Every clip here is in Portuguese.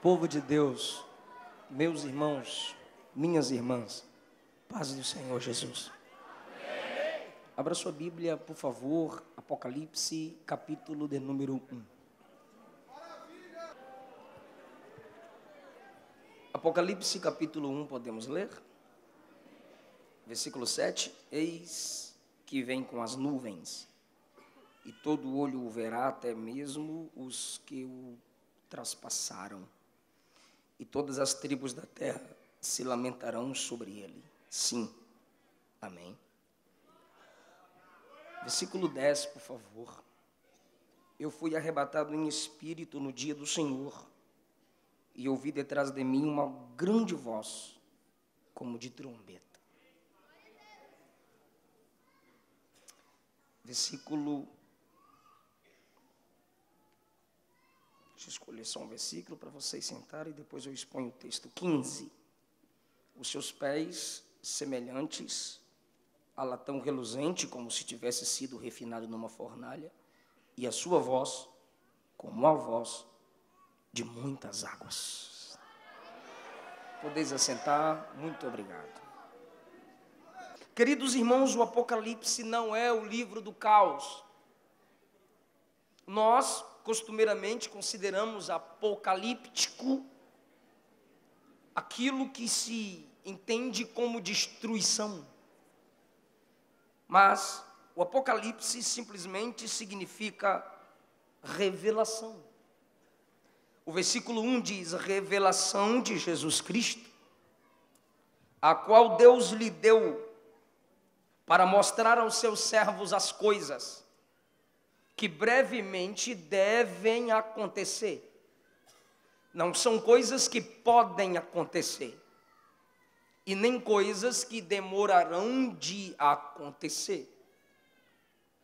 Povo de Deus, meus irmãos, minhas irmãs, paz do Senhor Jesus. Abra sua Bíblia, por favor, Apocalipse, capítulo de número 1. Apocalipse, capítulo 1, podemos ler? Versículo 7. Eis que vem com as nuvens, e todo olho o verá, até mesmo os que o traspassaram. E todas as tribos da terra se lamentarão sobre ele. Sim. Amém. Versículo 10, por favor. Eu fui arrebatado em espírito no dia do Senhor, e ouvi detrás de mim uma grande voz, como de trombeta. Versículo... Deixa eu escolher só um versículo para vocês sentarem e depois eu exponho o texto. 15. Os seus pés semelhantes a latão reluzente, como se tivesse sido refinado numa fornalha, e a sua voz como a voz de muitas águas. Podeis assentar, muito obrigado. Queridos irmãos, o Apocalipse não é o livro do caos. Nós, costumeiramente, consideramos apocalíptico aquilo que se entende como destruição. Mas o Apocalipse simplesmente significa revelação. O versículo 1 diz: revelação de Jesus Cristo, a qual Deus lhe deu para mostrar aos seus servos as coisas que brevemente devem acontecer. Não são coisas que podem acontecer, e nem coisas que demorarão de acontecer.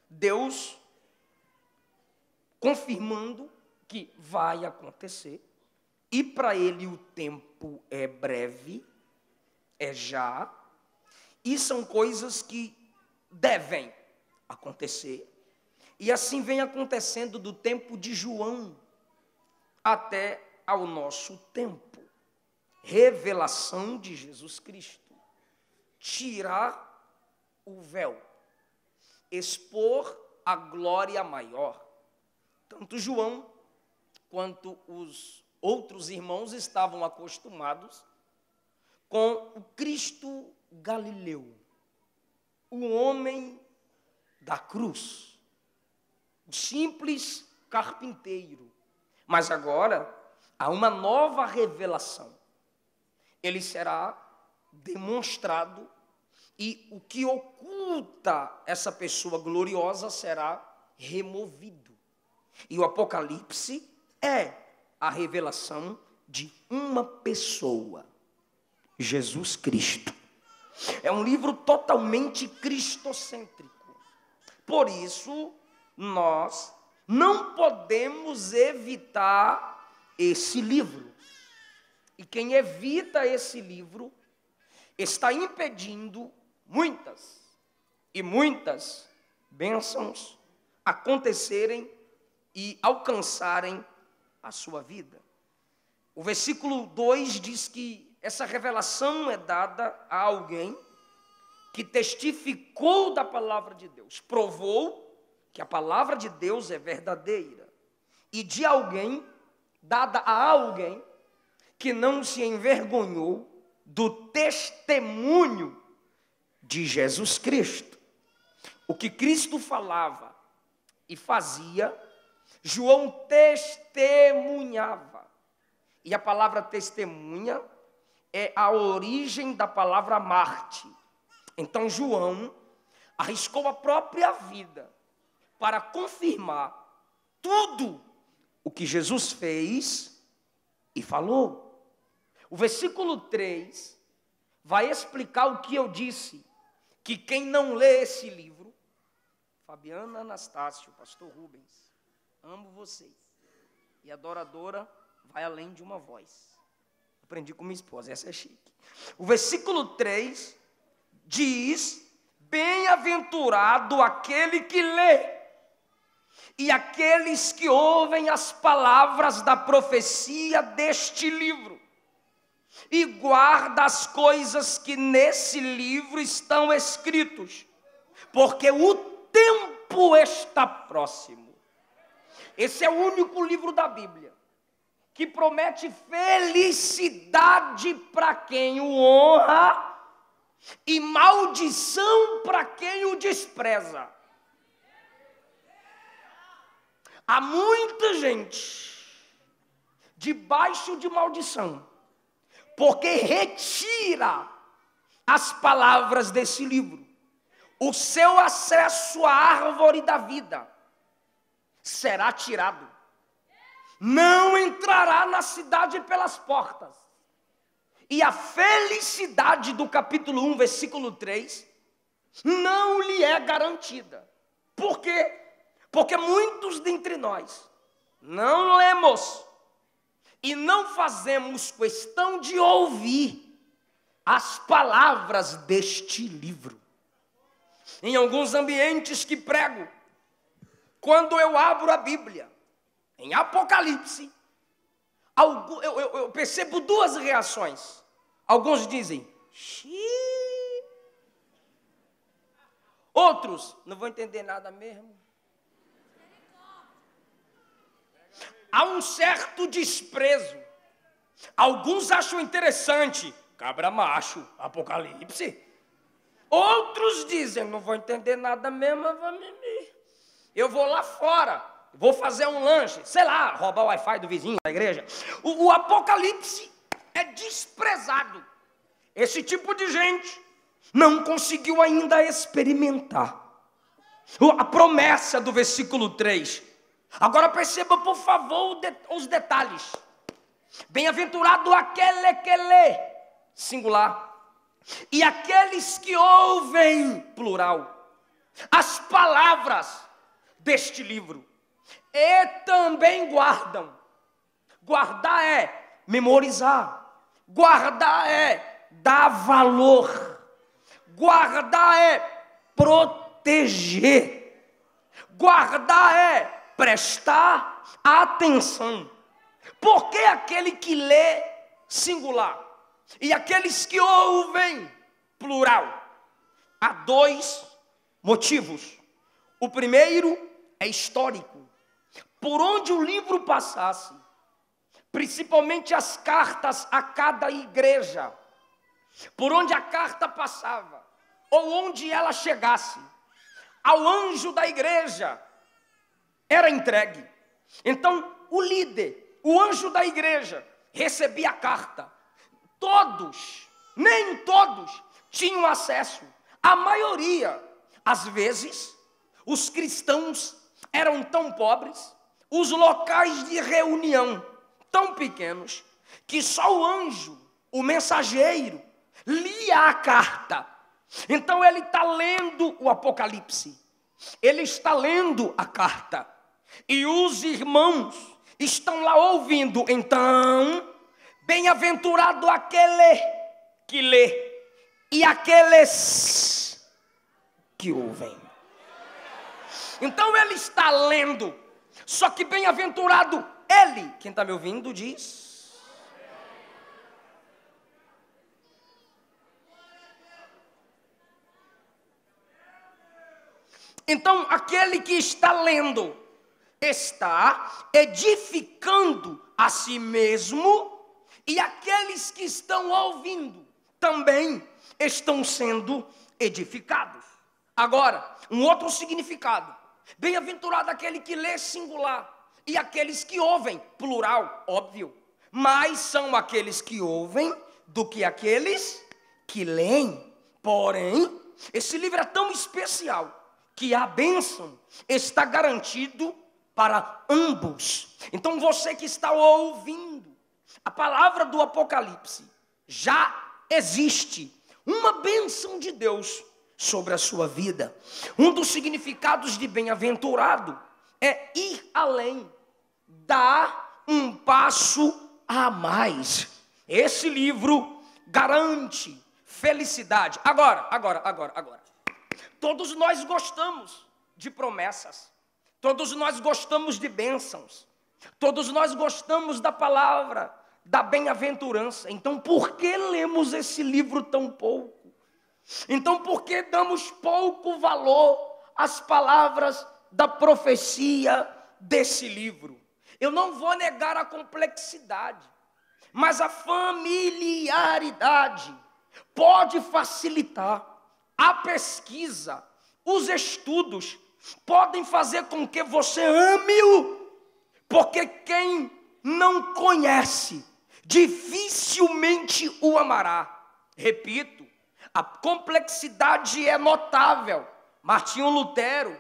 Deus confirmando que vai acontecer, e para ele o tempo é breve, é já, e são coisas que devem acontecer. E assim vem acontecendo do tempo de João até ao nosso tempo. Revelação de Jesus Cristo. Tirar o véu. Expor a glória maior. Tanto João quanto os outros irmãos estavam acostumados com o Cristo Galileu, o homem da cruz, o simples carpinteiro. Mas agora há uma nova revelação. Ele será demonstrado, e o que oculta essa pessoa gloriosa será removido. E o Apocalipse é a revelação de uma pessoa, Jesus Cristo. É um livro totalmente cristocêntrico. Por isso, nós não podemos evitar esse livro. E quem evita esse livro está impedindo muitas e muitas bênçãos acontecerem e alcançarem a sua vida. O versículo 2 diz que essa revelação é dada a alguém que testificou da palavra de Deus, provou que a palavra de Deus é verdadeira, e de alguém, dada a alguém que não se envergonhou do testemunho de Jesus Cristo. O que Cristo falava e fazia, João testemunhava. E a palavra testemunha é a origem da palavra Marte. Então João arriscou a própria vida para confirmar tudo o que Jesus fez e falou. O versículo 3 vai explicar o que eu disse, que quem não lê esse livro, Fabiana, Anastácio, pastor Rubens, amo vocês, e a adoradora vai além de uma voz. Aprendi com minha esposa, essa é chique. O versículo 3 diz: bem-aventurado aquele que lê e aqueles que ouvem as palavras da profecia deste livro, e guarda as coisas que nesse livro estão escritos, porque o tempo está próximo. Esse é o único livro da Bíblia que promete felicidade para quem o honra e maldição para quem o despreza. Há muita gente debaixo de maldição, porque retira as palavras desse livro. O seu acesso à árvore da vida será tirado. Não entrará na cidade pelas portas. E a felicidade do capítulo 1, versículo 3, não lhe é garantida. Por quê? Porque muitos dentre nós não lemos e não fazemos questão de ouvir as palavras deste livro. Em alguns ambientes que prego, quando eu abro a Bíblia, em Apocalipse, eu percebo duas reações. Alguns dizem, xiii. Outros, não vou entender nada mesmo. Há um certo desprezo. Alguns acham interessante, cabra macho, Apocalipse. Outros dizem, não vou entender nada mesmo, eu vou lá fora, vou fazer um lanche, sei lá, roubar o Wi-Fi do vizinho da igreja. O Apocalipse é desprezado. Esse tipo de gente não conseguiu ainda experimentar a promessa do versículo 3. Agora perceba, por favor, os detalhes. Bem-aventurado aquele que lê, singular, e aqueles que ouvem, plural, as palavras deste livro, e também guardam. Guardar é memorizar, guardar é dar valor, guardar é proteger, guardar é prestar atenção. Porque aquele que lê, singular, e aqueles que ouvem, plural. Há dois motivos. O primeiro é histórico. Por onde o livro passasse, principalmente as cartas a cada igreja, por onde a carta passava, ou onde ela chegasse, ao anjo da igreja, era entregue. Então, o líder, o anjo da igreja, recebia a carta. Todos, nem todos, tinham acesso. A maioria, às vezes, os cristãos eram tão pobres, os locais de reunião tão pequenos, que só o anjo, o mensageiro, lia a carta. Então ele está lendo o Apocalipse, ele está lendo a carta, e os irmãos estão lá ouvindo. Então, bem-aventurado aquele que lê e aqueles que ouvem. Então ele está lendo, só que bem-aventurado ele, quem está me ouvindo diz. Então aquele que está lendo está edificando a si mesmo, e aqueles que estão ouvindo também estão sendo edificados. Agora, um outro significado. Bem-aventurado aquele que lê, singular, e aqueles que ouvem, plural, óbvio. Mais são aqueles que ouvem do que aqueles que leem. Porém, esse livro é tão especial que a bênção está garantido para ambos. Então você que está ouvindo a palavra do Apocalipse, já existe uma bênção de Deus sobre a sua vida. Um dos significados de bem-aventurado é ir além, dar um passo a mais. Esse livro garante felicidade. Agora. Todos nós gostamos de promessas. Todos nós gostamos de bênçãos. Todos nós gostamos da palavra, da bem-aventurança. Então, por que lemos esse livro tão pouco? Então, por que damos pouco valor às palavras da profecia desse livro? Eu não vou negar a complexidade, mas a familiaridade pode facilitar. A pesquisa, os estudos podem fazer com que você ame-o, porque quem não conhece dificilmente o amará. Repito, a complexidade é notável. Martinho Lutero,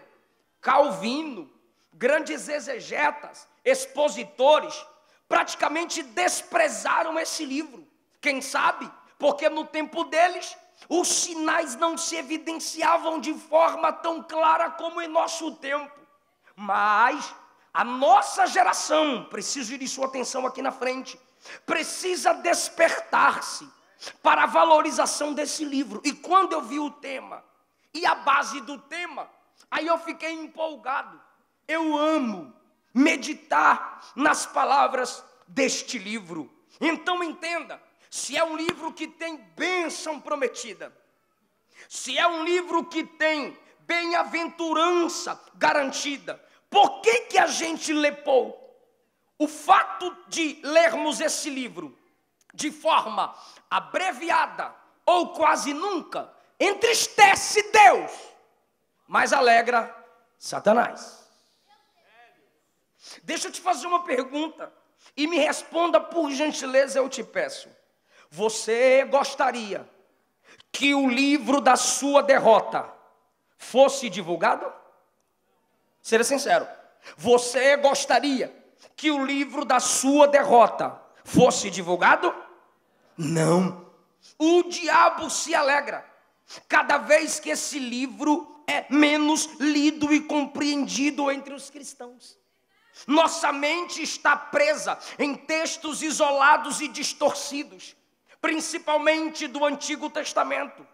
Calvino, grandes exegetas, expositores, praticamente desprezaram esse livro. Quem sabe? Porque no tempo deles, os sinais não se evidenciavam de forma tão clara como em nosso tempo. Mas a nossa geração, preciso ir de sua atenção aqui na frente, precisa despertar-se para a valorização desse livro. E quando eu vi o tema e a base do tema, aí eu fiquei empolgado. Eu amo meditar nas palavras deste livro. Então entenda, se é um livro que tem bênção prometida, se é um livro que tem bem-aventurança garantida, por que a gente lê pouco? O fato de lermos esse livro de forma abreviada ou quase nunca entristece Deus, mas alegra Satanás. Deixa eu te fazer uma pergunta e me responda por gentileza, eu te peço. Você gostaria que o livro da sua derrota fosse divulgado? Seja sincero. Você gostaria que o livro da sua derrota fosse divulgado? Não. O diabo se alegra cada vez que esse livro é menos lido e compreendido entre os cristãos. Nossa mente está presa em textos isolados e distorcidos, principalmente do Antigo Testamento.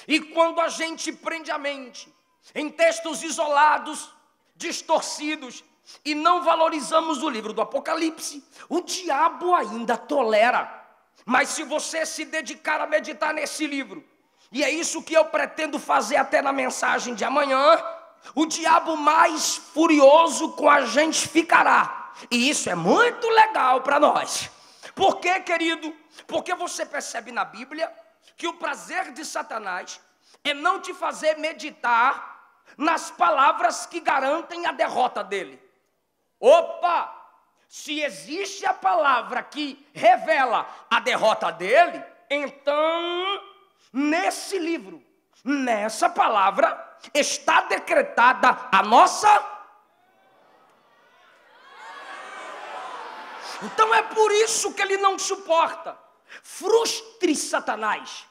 E quando a gente prende a mente em textos isolados, distorcidos, e não valorizamos o livro do Apocalipse, o diabo ainda tolera. Mas se você se dedicar a meditar nesse livro, e é isso que eu pretendo fazer até na mensagem de amanhã, o diabo mais furioso com a gente ficará. E isso é muito legal para nós. Por quê, querido? Porque você percebe na Bíblia que o prazer de Satanás é não te fazer meditar nas palavras que garantem a derrota dele. Opa! Se existe a palavra que revela a derrota dele, então, nesse livro, nessa palavra, está decretada a nossa. Então é por isso que ele não suporta. Frustre Satanás.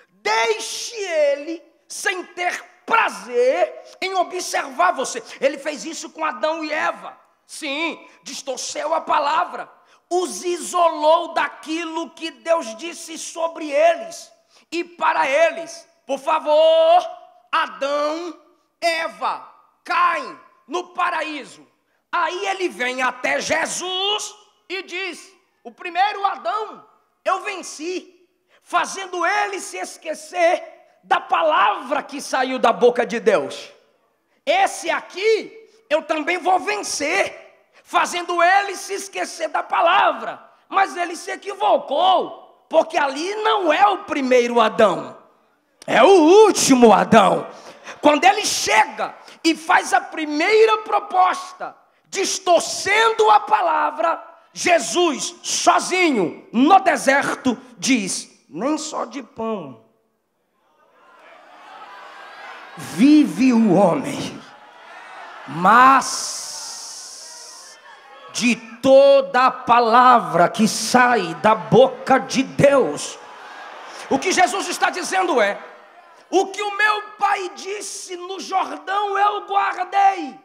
Deixe ele sem ter prazer em observar você. Ele fez isso com Adão e Eva. Sim, distorceu a palavra, os isolou daquilo que Deus disse sobre eles e para eles. Por favor, Adão, Eva, caem no paraíso. Aí ele vem até Jesus e diz: o primeiro Adão eu venci, fazendo ele se esquecer da palavra que saiu da boca de Deus. Esse aqui eu também vou vencer, fazendo ele se esquecer da palavra. Mas ele se equivocou, porque ali não é o primeiro Adão, é o último Adão. Quando ele chega e faz a primeira proposta, distorcendo a palavra, Jesus, sozinho, no deserto, diz: nem só de pão vive o homem, mas de toda a palavra que sai da boca de Deus. O que Jesus está dizendo é: o que o meu pai disse no Jordão eu guardei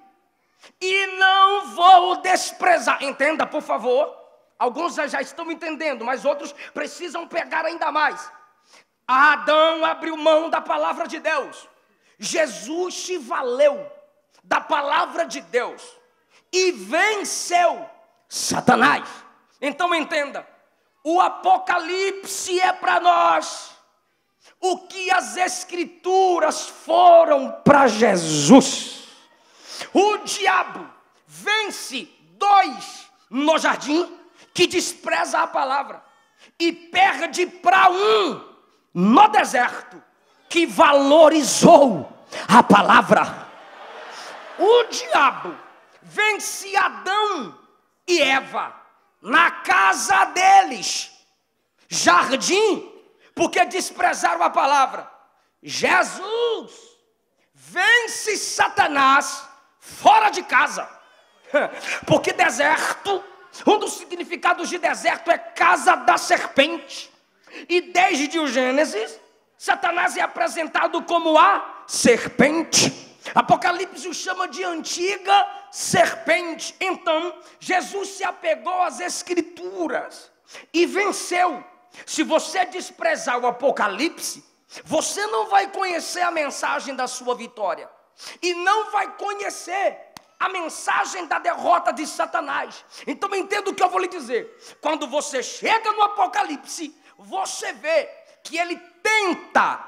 e não vou desprezar. Entenda, por favor. Alguns já estão entendendo, mas outros precisam pegar ainda mais. Adão abriu mão da palavra de Deus. Jesus se valeu da palavra de Deus e venceu Satanás. Então entenda, o Apocalipse é para nós o que as Escrituras foram para Jesus. O diabo vence 2 no jardim que despreza a palavra e perde para 1 no deserto que valorizou a palavra. O diabo vence Adão e Eva na casa deles, jardim, porque desprezaram a palavra. Jesus vence Satanás fora de casa, porque deserto, um dos significados de deserto é casa da serpente. E desde o Gênesis, Satanás é apresentado como a serpente. Apocalipse o chama de antiga serpente. Então, Jesus se apegou às Escrituras e venceu. Se você desprezar o Apocalipse, você não vai conhecer a mensagem da sua vitória e não vai conhecer a mensagem da derrota de Satanás. Então entenda o que eu vou lhe dizer. Quando você chega no Apocalipse, você vê que ele tenta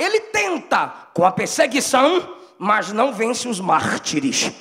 com a perseguição, mas não vence os mártires.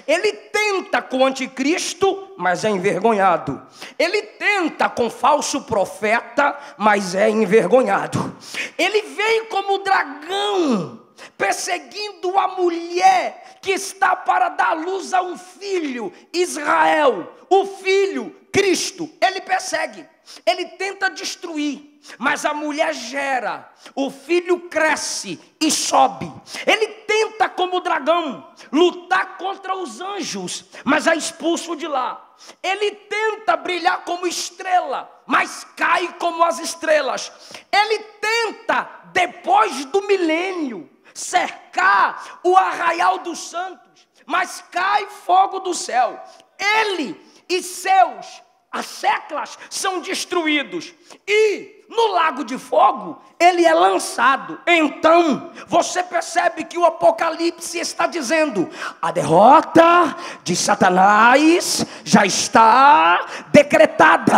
Ele tenta com o anticristo, mas é envergonhado. Ele tenta com falso profeta, mas é envergonhado. Ele vem como dragão, perseguindo a mulher que está para dar luz a um filho, Israel, o filho, Cristo. Ele persegue, ele tenta destruir, mas a mulher gera, o filho cresce e sobe. Ele tenta como dragão lutar contra os anjos, mas é expulso de lá. Ele tenta brilhar como estrela, mas cai como as estrelas. Ele tenta, depois do milênio, cercar o arraial dos santos, mas cai fogo do céu. Ele e seus asseclas são destruídos, e no lago de fogo ele é lançado. Então você percebe que o Apocalipse está dizendo: a derrota de Satanás já está decretada.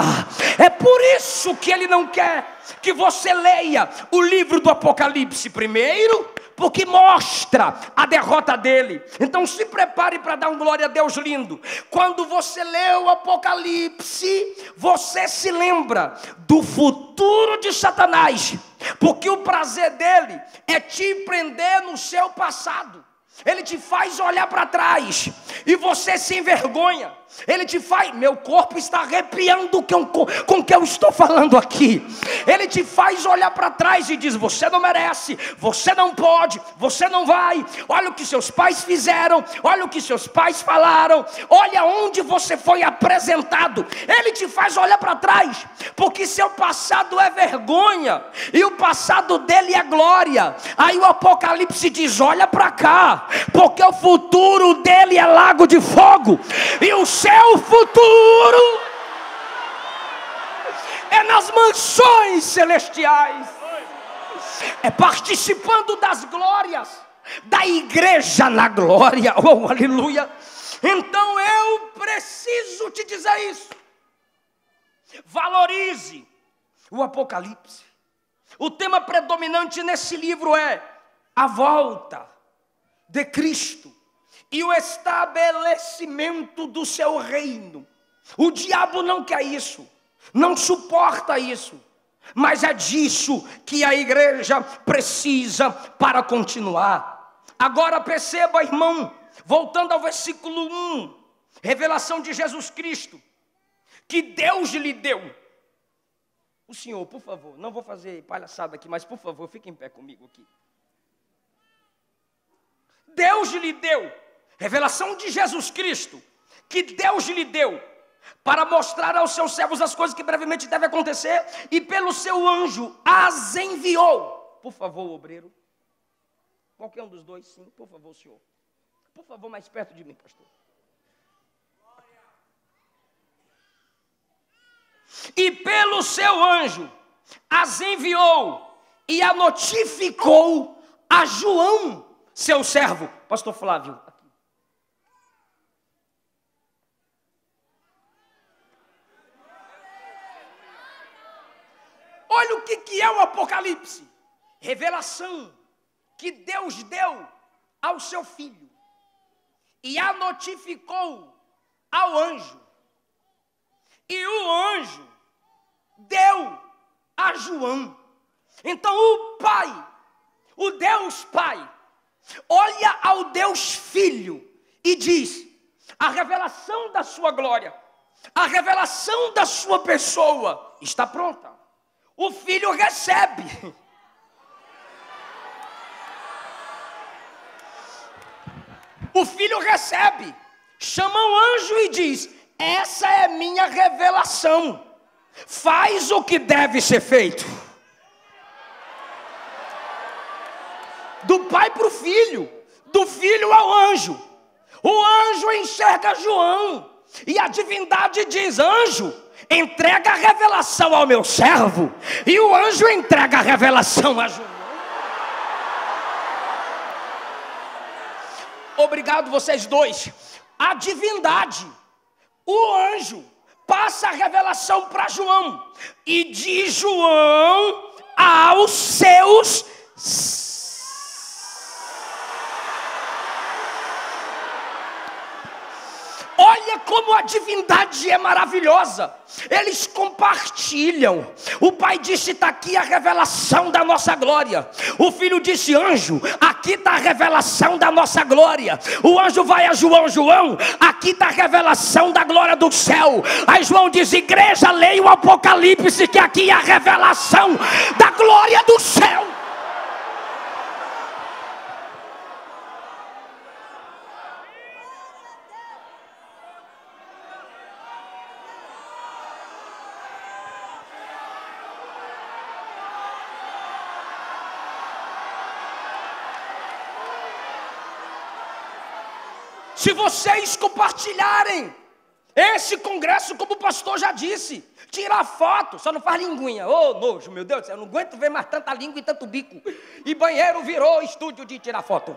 É por isso que ele não quer que você leia o livro do Apocalipse primeiro, porque mostra a derrota dele. Então se prepare para dar um glória a Deus lindo. Quando você lê o Apocalipse, você se lembra do futuro de Satanás, porque o prazer dele é te prender no seu passado. Ele te faz olhar para trás e você se envergonha. Ele te faz, meu corpo está arrepiando com o que eu estou falando aqui. Ele te faz olhar para trás e diz: você não merece, você não pode, você não vai. Olha o que seus pais fizeram, olha o que seus pais falaram, olha onde você foi apresentado. Ele te faz olhar para trás, porque seu passado é vergonha e o passado dele é glória. Aí o Apocalipse diz: olha para cá, porque o futuro dele é lago de fogo, e o seu futuro é nas mansões celestiais, é participando das glórias da igreja na glória. Oh, aleluia. Então eu preciso te dizer isso. Valorize o Apocalipse. O tema predominante nesse livro é a volta de Cristo e o estabelecimento do seu reino. O diabo não quer isso, não suporta isso, mas é disso que a igreja precisa para continuar. Agora perceba, irmão, voltando ao versículo 1, revelação de Jesus Cristo, que Deus lhe deu. O Senhor, por favor, não vou fazer palhaçada aqui, mas por favor, fique em pé comigo aqui. Deus lhe deu, revelação de Jesus Cristo, que Deus lhe deu para mostrar aos seus servos as coisas que brevemente devem acontecer, e pelo seu anjo as enviou. Por favor, obreiro. Qualquer um dos dois, sim, por favor, senhor. Por favor, mais perto de mim, pastor. E pelo seu anjo as enviou e a notificou a João, seu servo. Pastor Flávio, aqui. Olha o que é o Apocalipse. Revelação que Deus deu ao seu filho e a notificou ao anjo. E o anjo deu a João. Então o Pai, o Deus Pai, olha ao Deus Filho e diz: a revelação da sua glória, a revelação da sua pessoa está pronta. O Filho recebe. O Filho recebe, chama o anjo e diz: essa é minha revelação, faz o que deve ser feito. Do pai para o filho, do filho ao anjo. O anjo enxerga João, e a divindade diz: anjo, entrega a revelação ao meu servo. E o anjo entrega a revelação a João. Obrigado vocês dois. A divindade, o anjo, passa a revelação para João. E de João aos seus. Olha como a divindade é maravilhosa. Eles compartilham. O pai disse: está aqui a revelação da nossa glória. O filho disse: anjo, aqui está a revelação da nossa glória. O anjo vai a João: João, aqui está a revelação da glória do céu. Aí João diz: igreja, leia o Apocalipse, que aqui é a revelação da glória do céu. Se vocês compartilharem esse congresso, como o pastor já disse, tirar foto, só não faz linguinha. Ô, nojo, meu Deus do céu, eu não aguento ver mais tanta língua e tanto bico. E banheiro virou estúdio de tirar foto.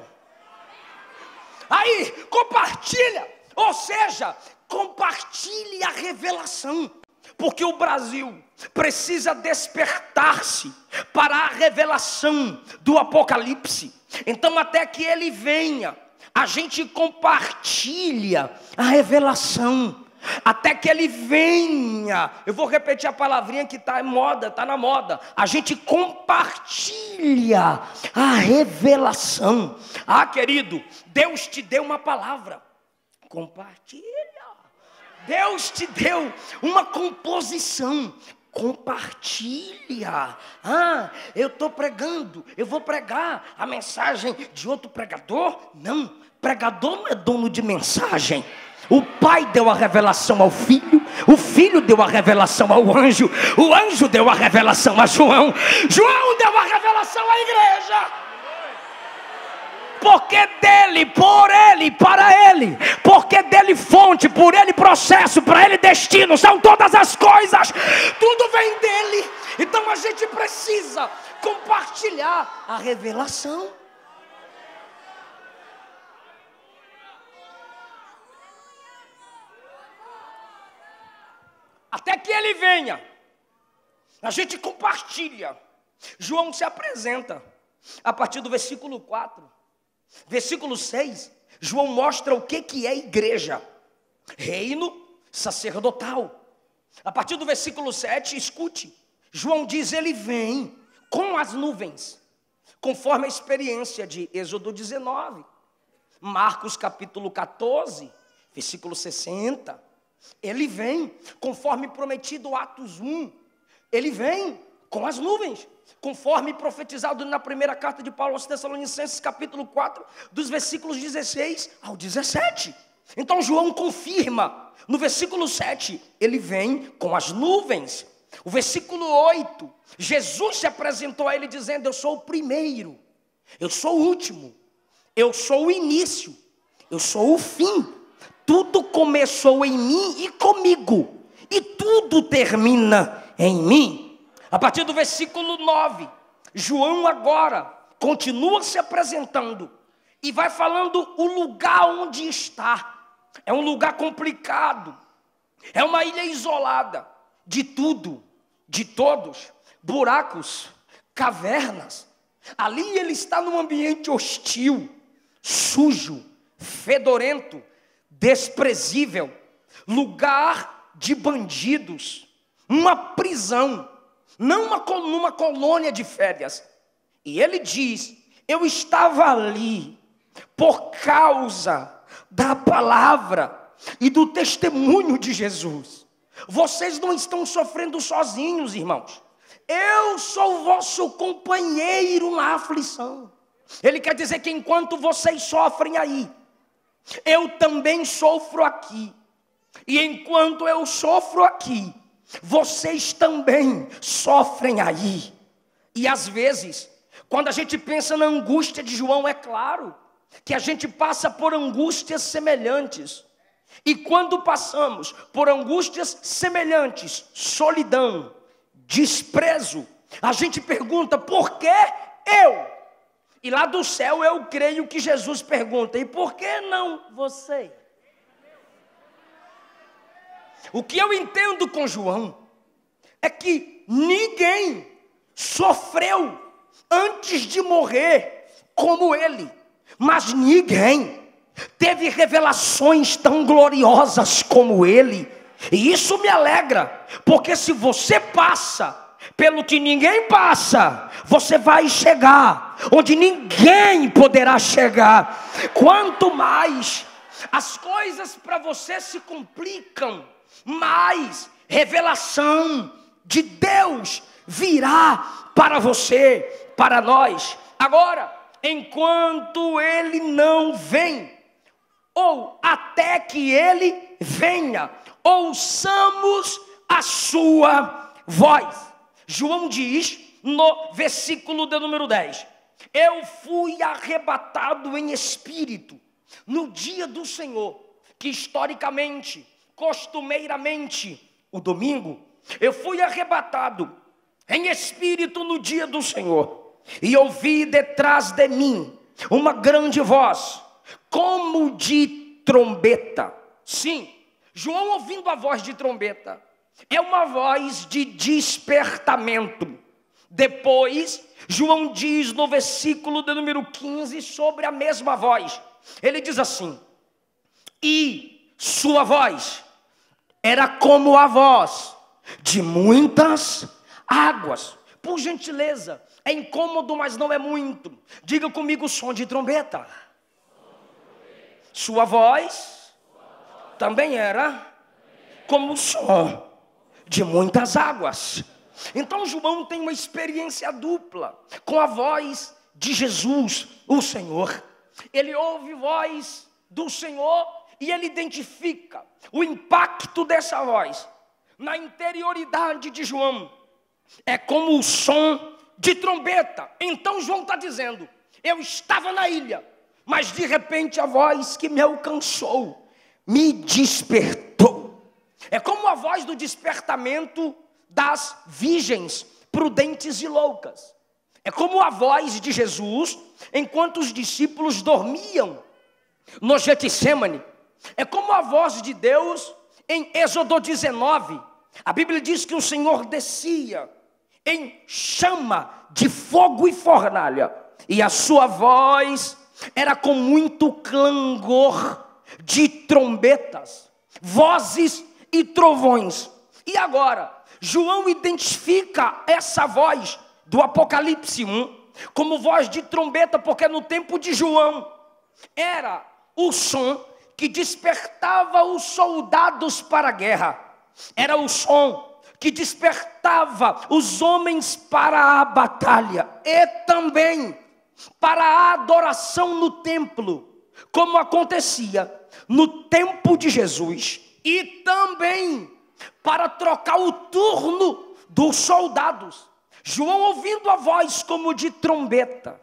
Aí, compartilha, ou seja, compartilhe a revelação. Porque o Brasil precisa despertar-se para a revelação do Apocalipse. Então, até que ele venha, a gente compartilha a revelação. Até que ele venha. Eu vou repetir a palavrinha que está na moda. A gente compartilha a revelação. Ah, querido, Deus te deu uma palavra. Compartilha. Deus te deu uma composição. Compartilha. Ah, eu estou pregando, eu vou pregar a mensagem de outro pregador? Não, pregador não é dono de mensagem. O pai deu a revelação ao filho, o filho deu a revelação ao anjo, o anjo deu a revelação a João, João deu a revelação à igreja. Porque dele, por ele, para ele, porque dele fonte, por ele processo, para ele destino, são todas as coisas, tudo vem dele. Então a gente precisa compartilhar a revelação. Até que ele venha, a gente compartilha. João se apresenta a partir do versículo 4. Versículo 6, João mostra o que é igreja. Reino sacerdotal. A partir do versículo 7, escute. João diz: ele vem com as nuvens, conforme a experiência de Êxodo 19. Marcos capítulo 14, versículo 60. Ele vem conforme prometido Atos 1. Ele vem com as nuvens, conforme profetizado na primeira carta de Paulo aos Tessalonicenses, capítulo 4, dos versículos 16 ao 17. Então João confirma, no versículo 7, ele vem com as nuvens. O versículo 8, Jesus se apresentou a ele dizendo: eu sou o primeiro, eu sou o último, eu sou o início, eu sou o fim. Tudo começou em mim e comigo, e tudo termina em mim. A partir do versículo 9, João agora continua se apresentando e vai falando o lugar onde está. É um lugar complicado, é uma ilha isolada de tudo, de todos, buracos, cavernas. Ali ele está num ambiente hostil, sujo, fedorento, desprezível, lugar de bandidos, uma prisão, não numa colônia de férias. E ele diz: eu estava ali por causa da palavra e do testemunho de Jesus. Vocês não estão sofrendo sozinhos, irmãos. Eu sou o vosso companheiro na aflição. Ele quer dizer que enquanto vocês sofrem aí, eu também sofro aqui. E enquanto eu sofro aqui, vocês também sofrem aí. E às vezes, quando a gente pensa na angústia de João, é claro que a gente passa por angústias semelhantes. E quando passamos por angústias semelhantes, solidão, desprezo, a gente pergunta: por que eu? E lá do céu eu creio que Jesus pergunta: e por que não você? O que eu entendo com João é que ninguém sofreu antes de morrer como ele, mas ninguém teve revelações tão gloriosas como ele. E isso me alegra, porque se você passa pelo que ninguém passa, você vai chegar onde ninguém poderá chegar. Quanto mais as coisas para você se complicam, mais revelação de Deus virá para você, para nós. Agora, enquanto ele não vem, ou até que ele venha, ouçamos a sua voz. João diz no versículo de número 10: eu fui arrebatado em espírito no dia do Senhor, que historicamente, costumeiramente, o domingo, eu fui arrebatado em espírito no dia do Senhor, e ouvi detrás de mim uma grande voz, como de trombeta. Sim, João ouvindo a voz de trombeta, é uma voz de despertamento. Depois, João diz no versículo de número 15 sobre a mesma voz. Ele diz assim: e sua voz era como a voz de muitas águas. Por gentileza, é incômodo, mas não é muito. Diga comigo: som de trombeta. Sua voz também era como o som de muitas águas. Então João tem uma experiência dupla com a voz de Jesus, o Senhor. Ele ouve a voz do Senhor e ele identifica o impacto dessa voz na interioridade de João. É como o som de trombeta. Então João está dizendo: eu estava na ilha, mas de repente a voz que me alcançou me despertou. É como a voz do despertamento das virgens prudentes e loucas. É como a voz de Jesus enquanto os discípulos dormiam no Getsemane. É como a voz de Deus em Êxodo 19. A Bíblia diz que o Senhor descia em chama de fogo e fornalha, e a sua voz era com muito clangor de trombetas, vozes e trovões. E agora, João identifica essa voz do Apocalipse 1 como voz de trombeta, porque no tempo de João era o som que despertava os soldados para a guerra, era o som que despertava os homens para a batalha e também para a adoração no templo, como acontecia no tempo de Jesus, e também para trocar o turno dos soldados. João, ouvindo a voz como de trombeta,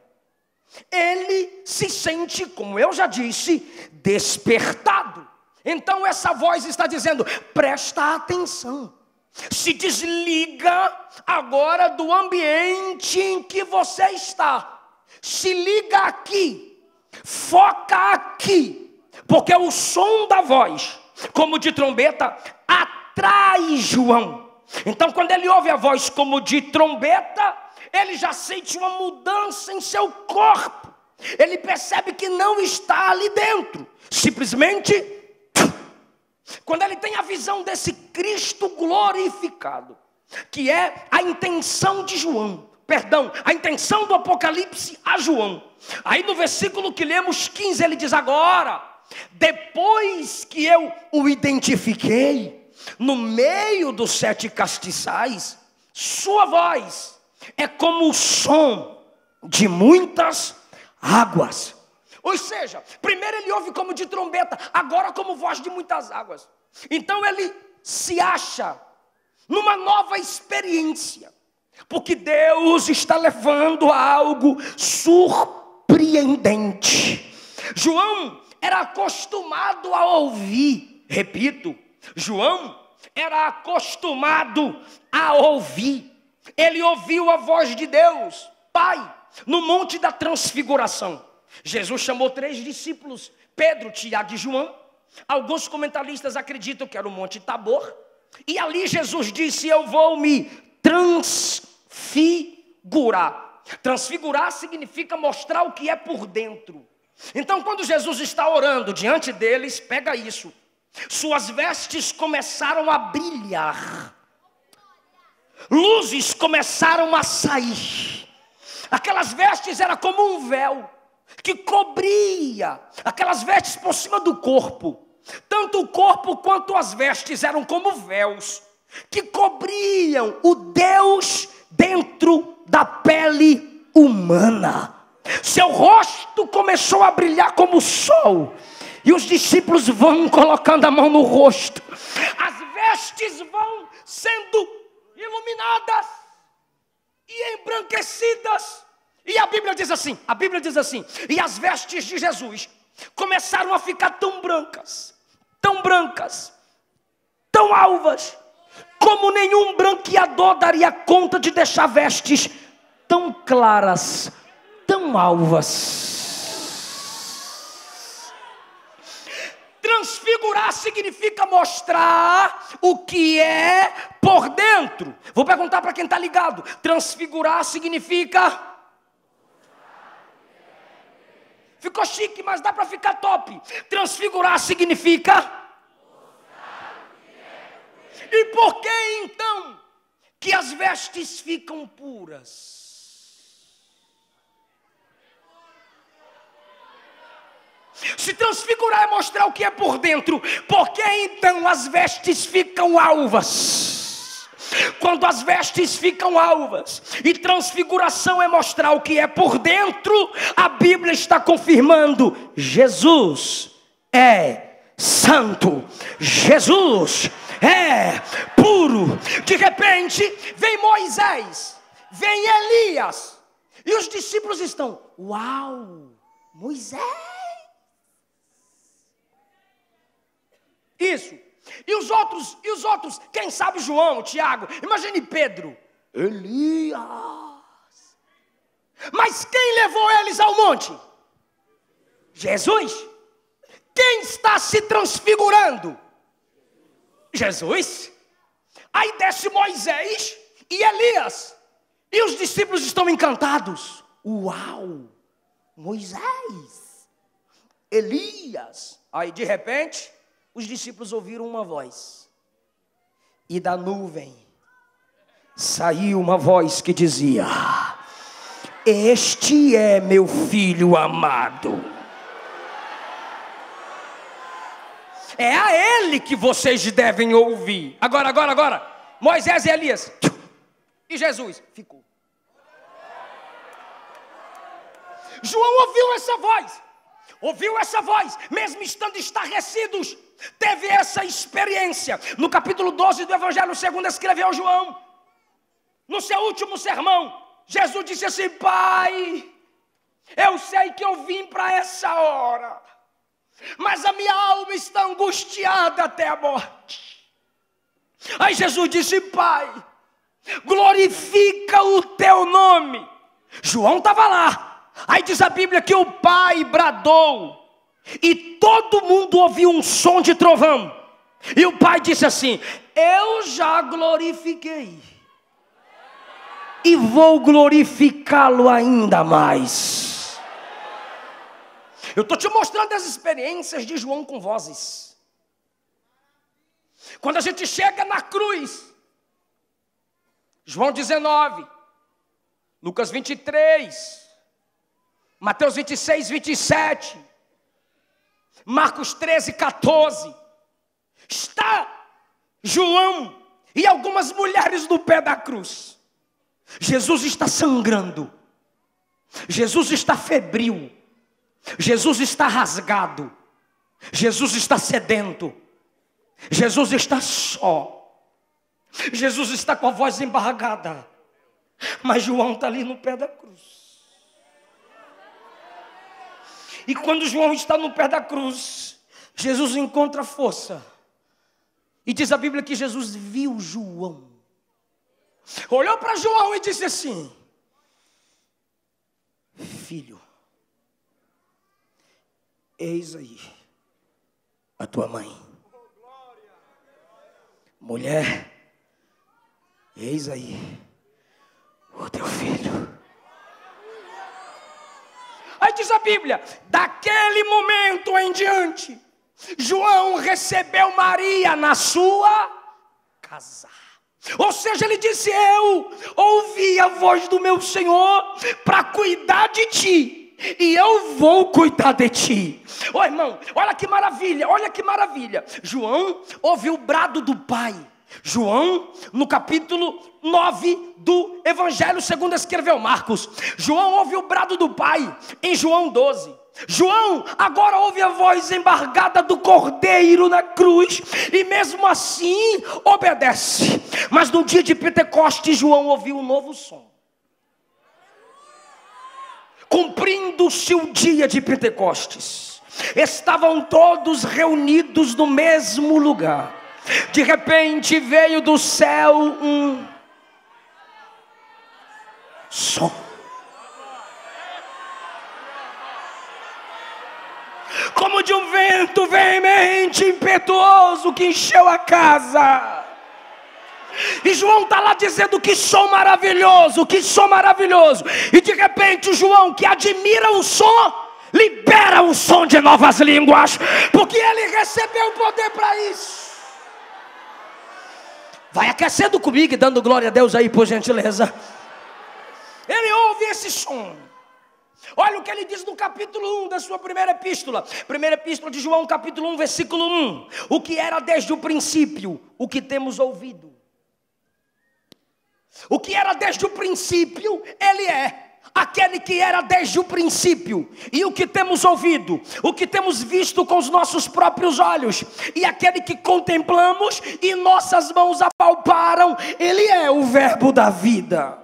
ele se sente, como eu já disse, despertado. Então essa voz está dizendo: presta atenção, se desliga agora do ambiente em que você está, se liga aqui, foca aqui, porque o som da voz como de trombeta atrai João. Então, quando ele ouve a voz como de trombeta, ele já sente uma mudança em seu corpo. Ele percebe que não está ali dentro. Simplesmente, quando ele tem a visão desse Cristo glorificado, que é a intenção de João, a intenção do Apocalipse a João. Aí no versículo que lemos 15, ele diz: agora, depois que eu o identifiquei no meio dos 7 castiçais, sua voz é como o som de muitas águas. Ou seja, primeiro ele ouve como de trombeta, agora como voz de muitas águas. Então ele se acha numa nova experiência, porque Deus está levando a algo surpreendente. João era acostumado a ouvir, repito, João era acostumado a ouvir. Ele ouviu a voz de Deus, Pai, no Monte da Transfiguração. Jesus chamou 3 discípulos, Pedro, Tiago e João. Alguns comentaristas acreditam que era o Monte Tabor. E ali Jesus disse: eu vou me transfigurar. Transfigurar significa mostrar o que é por dentro. Então, quando Jesus está orando diante deles, pega isso, suas vestes começaram a brilhar, luzes começaram a sair. Aquelas vestes eram como um véu que cobria aquelas vestes por cima do corpo. Tanto o corpo quanto as vestes eram como véus que cobriam o Deus dentro da pele humana. Seu rosto começou a brilhar como o sol, e os discípulos vão colocando a mão no rosto, as vestes vão sendo iluminadas e embranquecidas. E a Bíblia diz assim, e as vestes de Jesus começaram a ficar tão brancas, tão alvas, como nenhum branqueador daria conta de deixar vestes tão claras, tão alvas. Transfigurar significa mostrar o que é por dentro. Vou perguntar para quem está ligado. Transfigurar significa... Ficou chique, mas dá para ficar top. Transfigurar significa... E por que então que as vestes ficam puras? Se transfigurar é mostrar o que é por dentro, por que então as vestes ficam alvas? Quando as vestes ficam alvas e transfiguração é mostrar o que é por dentro, a Bíblia está confirmando: Jesus é santo, Jesus é puro. De repente vem Moisés, vem Elias, e os discípulos estão: uau, Moisés. Isso. E os outros, quem sabe João, Tiago, imagine Pedro, Elias. Mas quem levou eles ao monte? Jesus. Quem está se transfigurando? Jesus. Aí desce Moisés e Elias, e os discípulos estão encantados. Uau, Moisés, Elias. Aí de repente os discípulos ouviram uma voz, e da nuvem saiu uma voz que dizia: este é meu filho amado, é a ele que vocês devem ouvir. Agora, Moisés e Elias, e Jesus ficou. João ouviu essa voz, mesmo estando estarrecidos, teve essa experiência. No capítulo 12 do Evangelho segundo escreveu João, no seu último sermão, Jesus disse assim: Pai, eu sei que eu vim para essa hora, mas a minha alma está angustiada até a morte. Aí Jesus disse: Pai, glorifica o teu nome. João estava lá. Aí diz a Bíblia que o Pai bradou, e todo mundo ouviu um som de trovão. E o Pai disse assim: eu já glorifiquei e vou glorificá-lo ainda mais. Eu estou te mostrando as experiências de João com vozes. Quando a gente chega na cruz, João 19, Lucas 23, Mateus 26, 27, Marcos 13, 14, está João e algumas mulheres no pé da cruz. Jesus está sangrando, Jesus está febril, Jesus está rasgado, Jesus está sedento, Jesus está só, Jesus está com a voz embargada, mas João está ali no pé da cruz. E quando João está no pé da cruz, Jesus encontra força. E diz a Bíblia que Jesus viu João, olhou para João e disse assim: filho, eis aí a tua mãe. Mulher, eis aí o teu filho. Aí diz a Bíblia, daquele momento em diante, João recebeu Maria na sua casa. Ou seja, ele disse: eu ouvi a voz do meu Senhor para cuidar de ti, e eu vou cuidar de ti. Ô irmão, olha que maravilha, olha que maravilha. João ouviu o brado do pai. João, no capítulo 9 do Evangelho segundo escreveu Marcos, João ouve o brado do pai em João 12. João agora ouve a voz embargada do Cordeiro na cruz, e mesmo assim obedece. Mas no dia de Pentecostes, João ouviu um novo som. Cumprindo-se o dia de Pentecostes, estavam todos reunidos no mesmo lugar. De repente veio do céu um som, como de um vento veemente, impetuoso, que encheu a casa. E João está lá dizendo: que som maravilhoso, que som maravilhoso. E de repente João, que admira o som, libera o som de novas línguas, porque ele recebeu o poder para isso. Vai aquecendo comigo e dando glória a Deus aí, por gentileza. Ele ouve esse som. Olha o que ele diz no capítulo 1 da sua primeira epístola. Primeira epístola de João, capítulo 1, versículo 1. O que era desde o princípio, o que temos ouvido. O que era desde o princípio, ele é. Aquele que era desde o princípio. E o que temos ouvido, o que temos visto com os nossos próprios olhos, e aquele que contemplamos e nossas mãos apalparam, ele é o verbo da vida.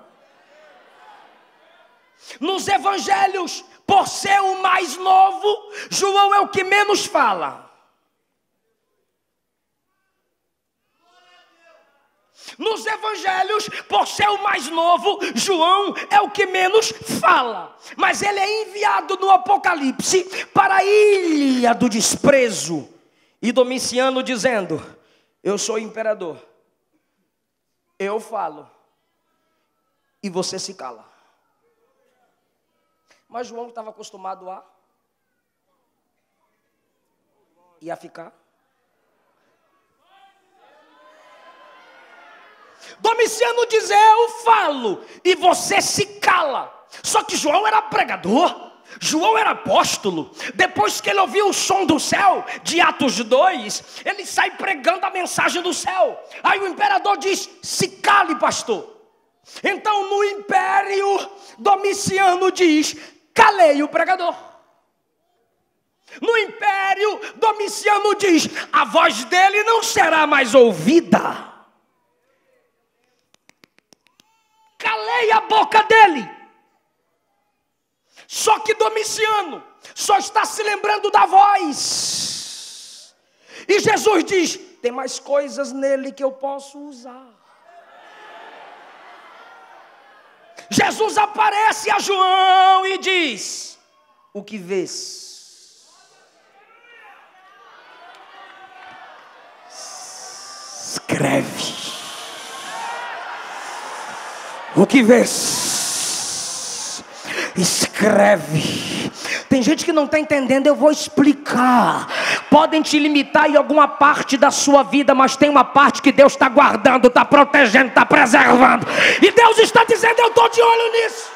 Nos evangelhos, por ser o mais novo, João é o que menos fala. Nos evangelhos, por ser o mais novo, João é o que menos fala. Mas ele é enviado no Apocalipse para a ilha do desprezo. E Domiciano dizendo: eu sou imperador, eu falo, e você se cala. Mas João estava acostumado a ficar. Domiciano diz: eu falo e você se cala. Só que João era pregador, João era apóstolo. Depois que ele ouviu o som do céu, de Atos 2, ele sai pregando a mensagem do céu. Aí o imperador diz: se cale, pastor. Então no império, Domiciano diz: calei o pregador. No império, Domiciano diz: a voz dele não será mais ouvida. Calei a boca dele. Só que Domiciano só está se lembrando da voz. E Jesus diz: tem mais coisas nele que eu posso usar. Jesus aparece a João e diz: o que vês? escreve. O que vês, escreve. Tem gente que não está entendendo, eu vou explicar. Podem te limitar em alguma parte da sua vida, mas tem uma parte que Deus está guardando, está protegendo, está preservando. E Deus está dizendo, eu estou de olho nisso.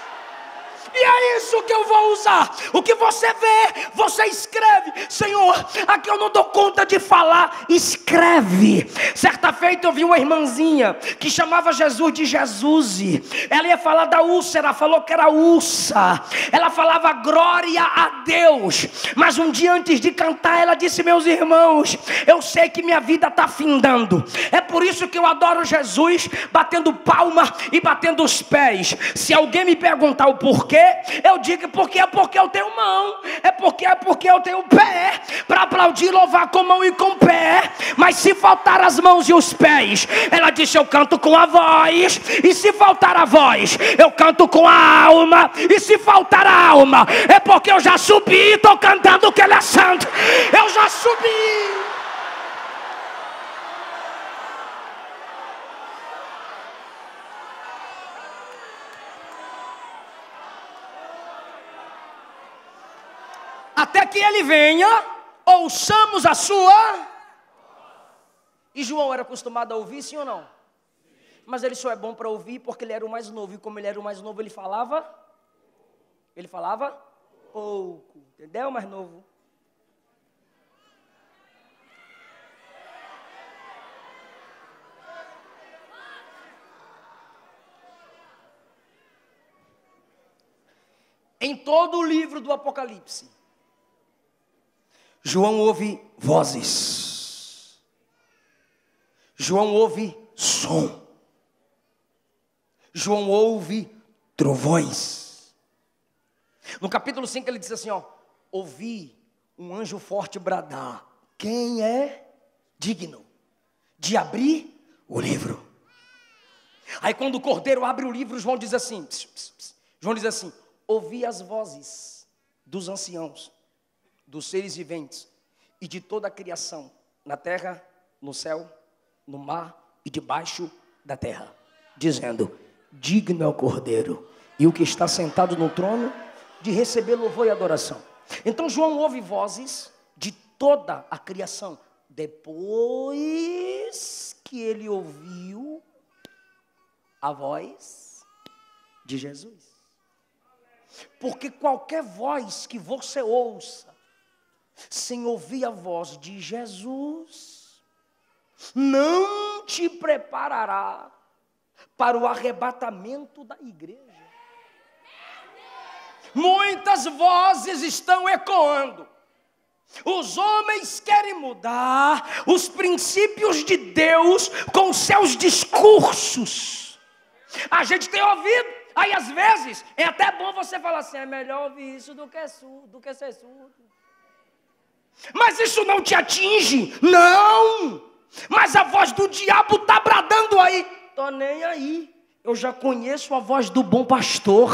E é isso que eu vou usar. O que você vê, você escreve. Senhor, aqui eu não dou conta de falar. Escreve. Certa feita eu vi uma irmãzinha que chamava Jesus de Jesus. Ela ia falar da úlcera, falou que era ursa. Ela falava glória a Deus. Mas um dia antes de cantar, ela disse, meus irmãos, eu sei que minha vida está findando. É por isso que eu adoro Jesus, batendo palma e batendo os pés. Se alguém me perguntar o porquê, eu digo porque eu tenho mão, é porque eu tenho pé para aplaudir, louvar com mão e com pé. Mas se faltar as mãos e os pés, ela disse, eu canto com a voz. E se faltar a voz, eu canto com a alma. E se faltar a alma, é porque eu já subi, estou cantando que Ele é santo. Eu já subi. Até que Ele venha, ouçamos a sua. E João era acostumado a ouvir, sim ou não? Mas ele só é bom para ouvir porque ele era o mais novo. E como ele era o mais novo, ele falava pouco. Entendeu, mais novo? Em todo o livro do Apocalipse, João ouve vozes. João ouve som. João ouve trovões. No capítulo 5 ele diz assim, ouvi um anjo forte bradar, quem é digno de abrir o livro? Aí quando o cordeiro abre o livro, João diz assim, ouvi as vozes dos anciãos, dos seres viventes e de toda a criação, na terra, no céu, no mar e debaixo da terra, dizendo, digno é o cordeiro e o que está sentado no trono de receber louvor e adoração. Então João ouve vozes de toda a criação, depois que ele ouviu a voz de Jesus. Porque qualquer voz que você ouça sem ouvir a voz de Jesus, não te preparará para o arrebatamento da igreja. Muitas vozes estão ecoando. Os homens querem mudar os princípios de Deus com seus discursos. A gente tem ouvido, aí às vezes é até bom você falar assim, é melhor ouvir isso do que ser surdo. Mas isso não te atinge? Não! Mas a voz do diabo está bradando aí. Tô nem aí. Eu já conheço a voz do bom pastor.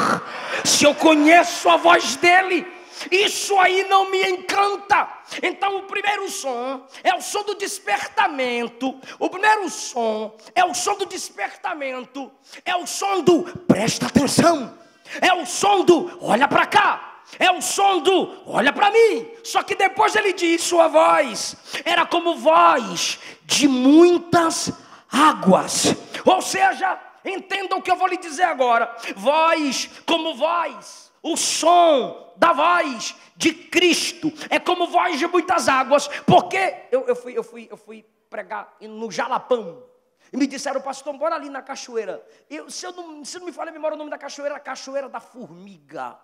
Se eu conheço a voz dele, isso aí não me encanta. Então o primeiro som é o som do despertamento. O primeiro som é o som do despertamento. É o som do presta atenção. É o som do olha para cá. É o som do olha para mim. Só que depois ele diz, sua voz era como voz de muitas águas. Ou seja, entenda o que eu vou lhe dizer agora. Voz como voz. O som da voz de Cristo é como voz de muitas águas. Porque eu fui pregar no Jalapão. E me disseram, pastor, bora ali na cachoeira. Se não me falha a memória, o nome da cachoeira é Cachoeira da Formiga.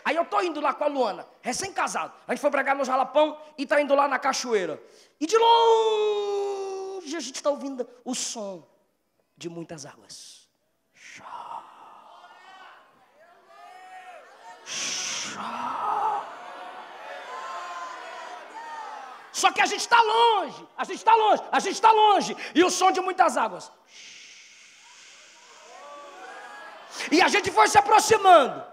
Aí eu estou indo lá com a Luana, recém-casado. A gente foi pregar no Jalapão e está indo lá na cachoeira. E de longe a gente está ouvindo o som de muitas águas. Só que a gente está longe, a gente está longe. E o som de muitas águas. E a gente foi se aproximando.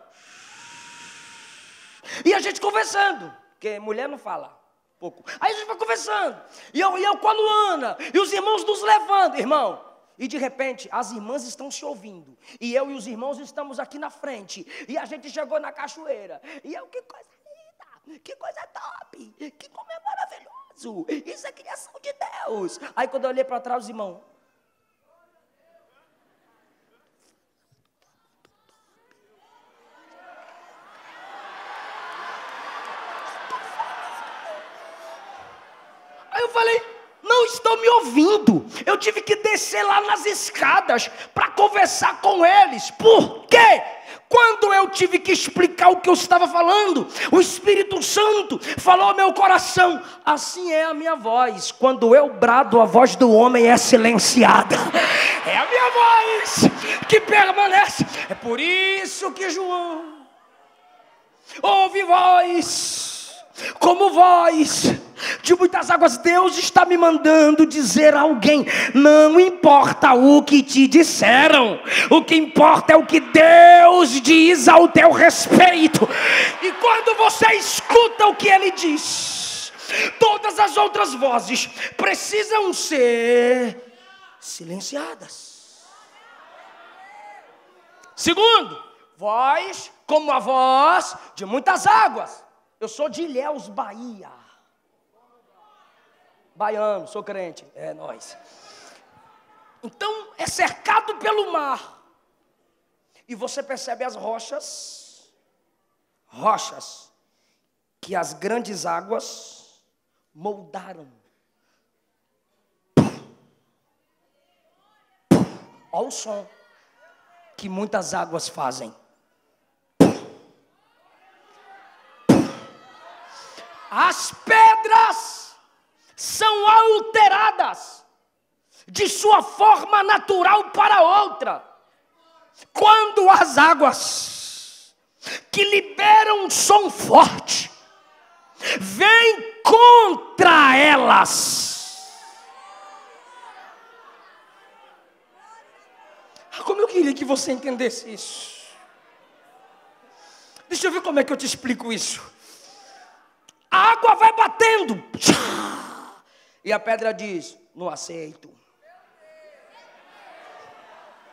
E a gente conversando, porque mulher não fala. pouco. Aí a gente vai conversando. E eu com a Luana. E os irmãos nos levando, irmão. E de repente, as irmãs estão se ouvindo. E eu e os irmãos estamos aqui na frente. E a gente chegou na cachoeira. E eu, que coisa linda. Que coisa top. Que como é maravilhoso. Isso é criação de Deus. Aí quando eu olhei para trás, os irmãos... Aí eu falei, não estão me ouvindo. Eu tive que descer lá nas escadas para conversar com eles. Por quê? Quando eu tive que explicar o que eu estava falando, o Espírito Santo falou ao meu coração: assim é a minha voz. Quando eu brado, a voz do homem é silenciada. É a minha voz que permanece. É por isso que João ouve voz, como voz de muitas águas. Deus está me mandando dizer a alguém: não importa o que te disseram, o que importa é o que Deus diz ao teu respeito. E quando você escuta o que Ele diz, todas as outras vozes precisam ser silenciadas. Segundo, voz como a voz de muitas águas. Eu sou de Ilhéus, Bahia. Baiano, sou crente, é nóis. Então é cercado pelo mar. E você percebe as rochas que as grandes águas moldaram. Olha o som que muitas águas fazem. As pedras são alteradas de sua forma natural para outra. Quando as águas que liberam um som forte vêm contra elas. Como eu queria que você entendesse isso. Deixa eu ver como é que eu te explico isso. A água vai batendo. E a pedra diz: não aceito.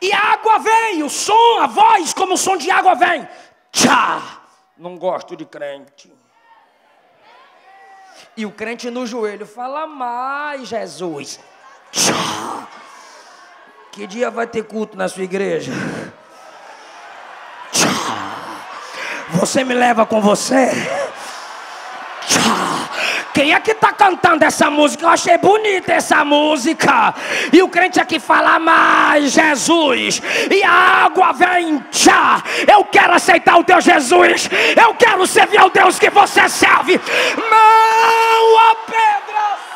E a água vem, o som, a voz como o som de água vem. Tchá, não gosto de crente. E o crente no joelho fala: mais Jesus. Tchá. Que dia vai ter culto na sua igreja? Tchá. Você me leva com você? Quem é que está cantando essa música? Eu achei bonita essa música. E o crente aqui fala: mais Jesus. E a água vem. Tchá. Eu quero aceitar o teu Jesus. Eu quero servir ao Deus que você serve. Não a pedras.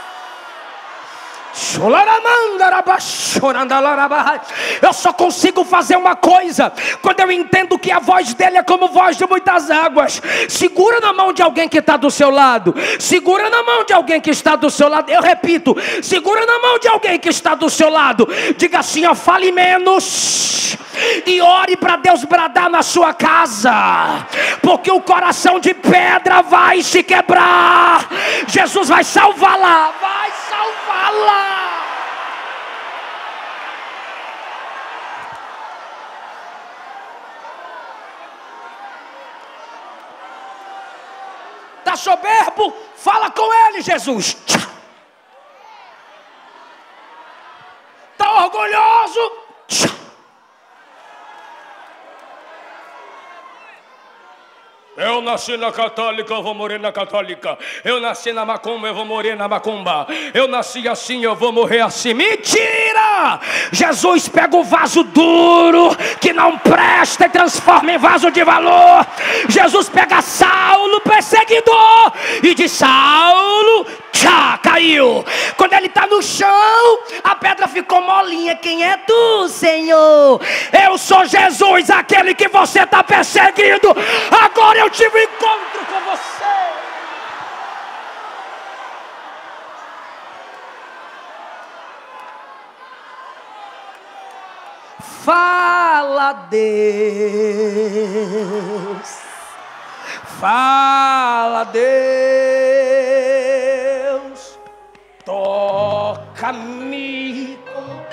Eu só consigo fazer uma coisa: quando eu entendo que a voz dele é como voz de muitas águas. Segura na mão de alguém que está do seu lado. Segura na mão de alguém que está do seu lado. Eu repito: segura na mão de alguém que está do seu lado. Diga assim: ó, fale menos e ore para Deus bradar na sua casa, porque o coração de pedra vai se quebrar. Jesus vai salvá-la. Vai salvá-la. Está soberbo? Fala com ele, Jesus. Está orgulhoso? Eu nasci na católica, eu vou morrer na católica. Eu nasci na macumba, eu vou morrer na macumba. Eu nasci assim, eu vou morrer assim. Mentira! Jesus pega o vaso duro, que não presta, e transforma em vaso de valor. Jesus pega Saulo, perseguidor, e diz: Saulo, tchá, caiu. Quando ele está no chão, a pedra ficou molinha. Quem é tu, Senhor? Eu sou Jesus, aquele que você está perseguindo. Agora eu tive um encontro com você. Fala, Deus. Fala, Deus. toca-me com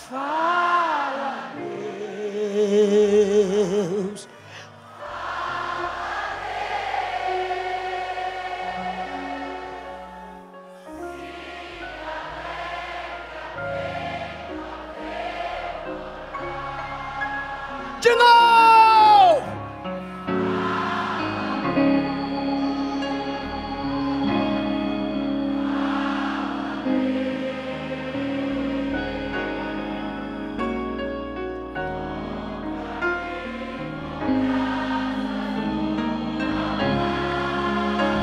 fala, Deus. De novo.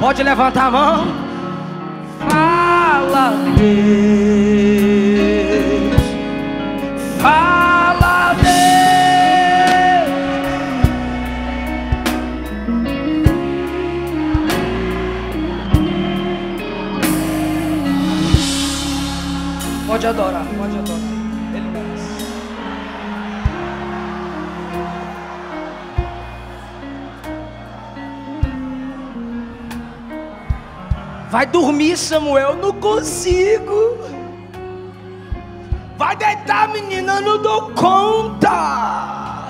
Pode levantar a mão. Fala, Deus. Fala, Deus. Pode adorar, pode adorar. Ele merece. Vai dormir, Samuel, não consigo. Vai deitar, menina, não dou conta.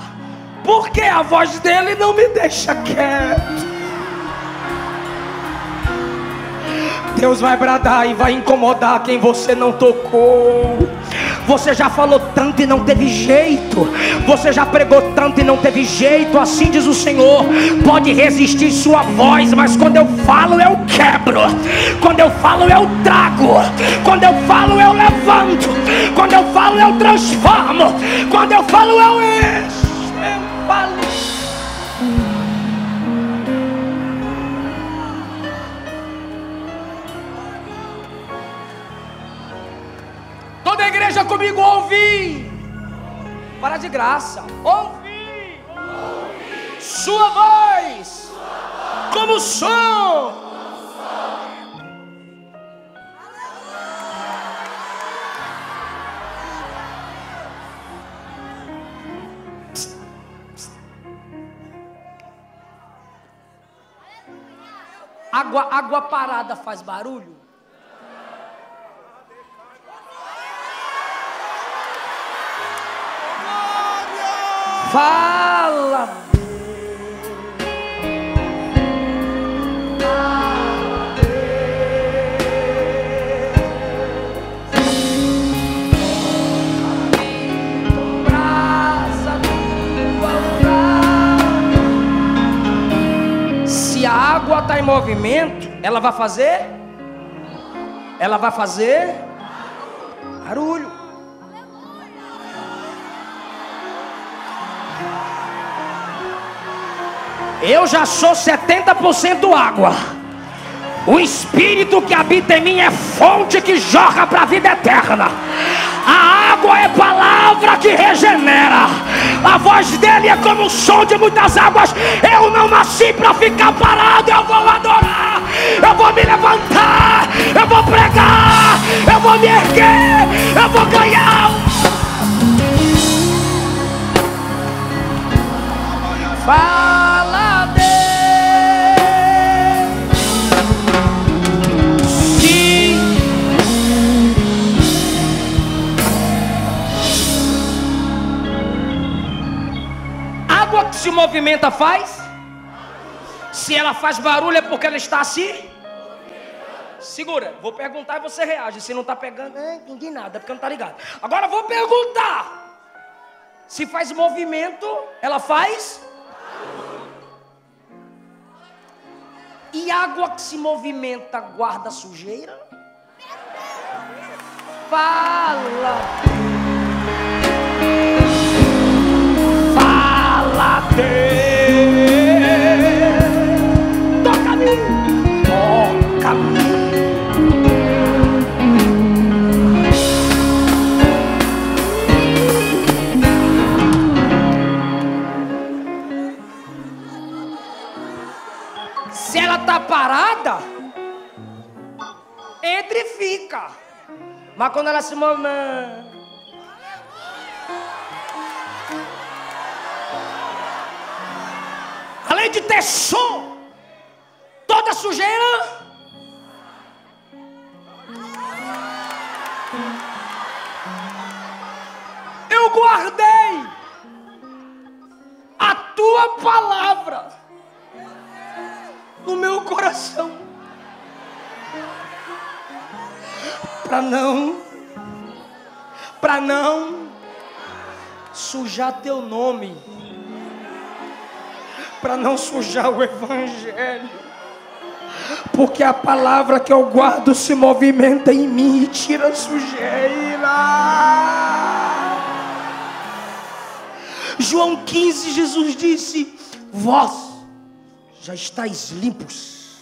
Porque a voz dele não me deixa quieto. Deus vai bradar e vai incomodar quem você não tocou. Você já falou tanto e não teve jeito. Você já pregou tanto e não teve jeito. Assim diz o Senhor. Pode resistir sua voz, mas quando eu falo eu quebro. Quando eu falo eu trago. Quando eu falo eu levanto. Quando eu falo eu transformo. Quando eu falo eu encho. Eu falo. Toda a igreja comigo, ouvi. Para de graça. Ouvi. Sua voz. Como som. Água parada faz barulho? Fala, se a água está em movimento, ela vai fazer? Ela vai fazer barulho. Eu já sou 70% água. O Espírito que habita em mim é fonte que jorra para a vida eterna. A água é palavra que regenera. A voz dele é como o som de muitas águas. Eu não nasci para ficar parado. Eu vou adorar. Eu vou me levantar. Eu vou pregar. Eu vou me erguer. Eu vou ganhar. Fala, Deus. Sim. Água que se movimenta faz? Se ela faz barulho é porque ela está assim? Segura, vou perguntar e você reage. Se não está pegando, não entendi nada, porque não está ligado. Agora vou perguntar. Se faz movimento, ela faz? E água que se movimenta guarda sujeira? Fala. Fala, Deus. Toca-me. Toca-me. Se ela está parada, entra e fica. Mas quando ela se move, além de ter som, toda sujeira eu guardei a tua palavra no meu coração, para não sujar teu nome, para não sujar o evangelho, porque a palavra que eu guardo se movimenta em mim e tira a sujeira. João 15, Jesus disse: vós já estáis limpos.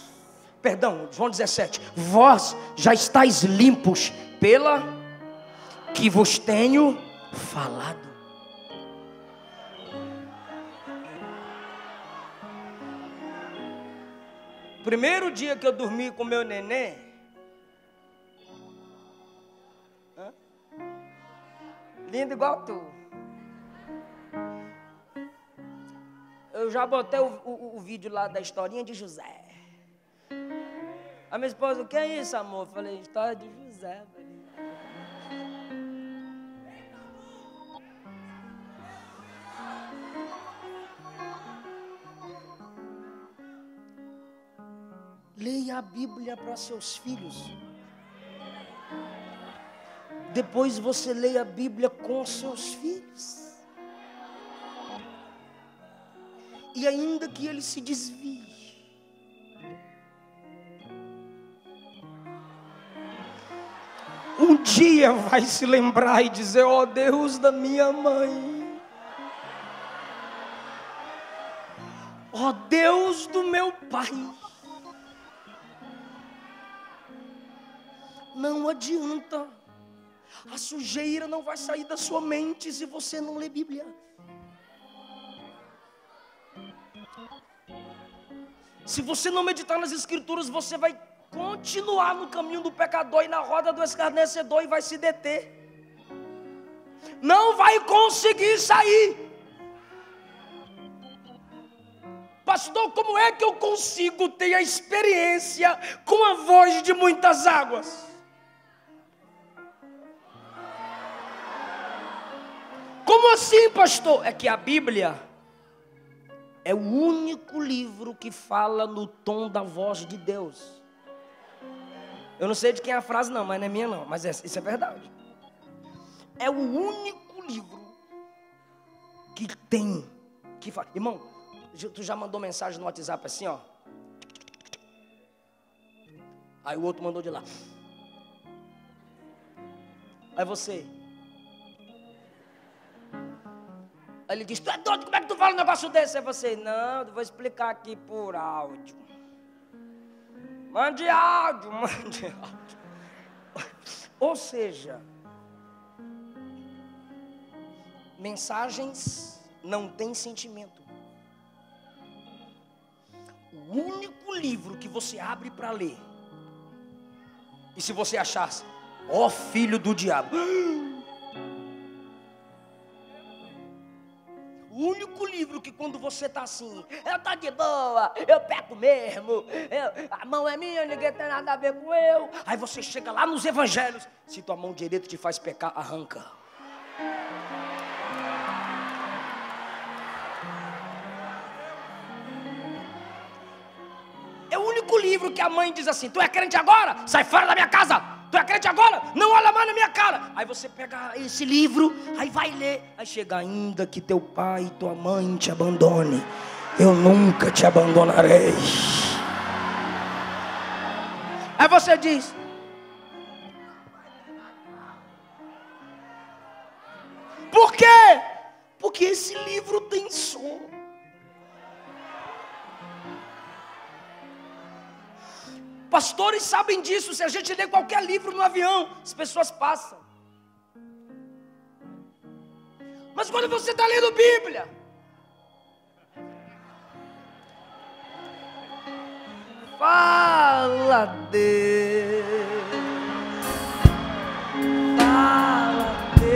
Perdão, João 17: vós já estáis limpos pela que vos tenho falado. Primeiro dia que eu dormi com meu neném, lindo igual tu, eu já botei o vídeo lá da historinha de José. A minha esposa: o que é isso, amor? Eu falei: história de José. Leia a Bíblia para seus filhos. Depois você leia a Bíblia com seus filhos. E ainda que ele se desvie, um dia vai se lembrar e dizer: ó Deus da minha mãe, ó Deus do meu pai. Não adianta, a sujeira não vai sair da sua mente se você não ler Bíblia. Se você não meditar nas Escrituras, você vai continuar no caminho do pecador e na roda do escarnecedor e vai se deter. Não vai conseguir sair. Pastor, como é que eu consigo ter a experiência com a voz de muitas águas? Como assim, pastor? É que a Bíblia é o único livro que fala no tom da voz de Deus. Eu não sei de quem é a frase não, mas não é minha não, mas isso é verdade. É o único livro que tem, que fala. Irmão, tu já mandou mensagem no WhatsApp assim, ó. Aí o outro mandou de lá. Aí você. Aí ele diz: tu é doido, como é que tu fala um negócio desse? Aí você: não, eu vou explicar aqui por áudio. Mande áudio. Ou seja, mensagens não têm sentimento. O único livro que você abre para ler, e se você achasse: ó filho do diabo, o único livro que quando você está assim, eu estou de boa, eu peco mesmo, a mão é minha, ninguém tem nada a ver com eu. Aí você chega lá nos evangelhos: se tua mão direita te faz pecar, arranca. É o único livro que a mãe diz assim: tu é crente agora? Sai fora da minha casa! Tu é crente agora? Não olha mais na minha cara. Aí você pega esse livro, aí vai ler. Aí chega: ainda que teu pai e tua mãe te abandone, eu nunca te abandonarei. Aí você diz: por quê? Porque esse livro tem som. Pastores sabem disso. Se a gente lê qualquer livro no avião, as pessoas passam. Mas quando você está lendo Bíblia, fala Deus, fala Deus.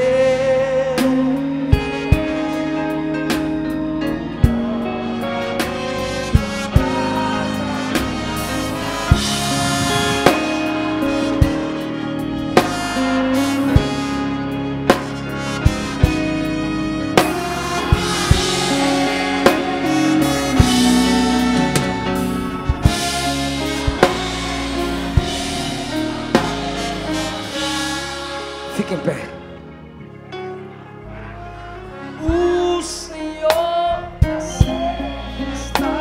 Fica em pé. O Senhor está.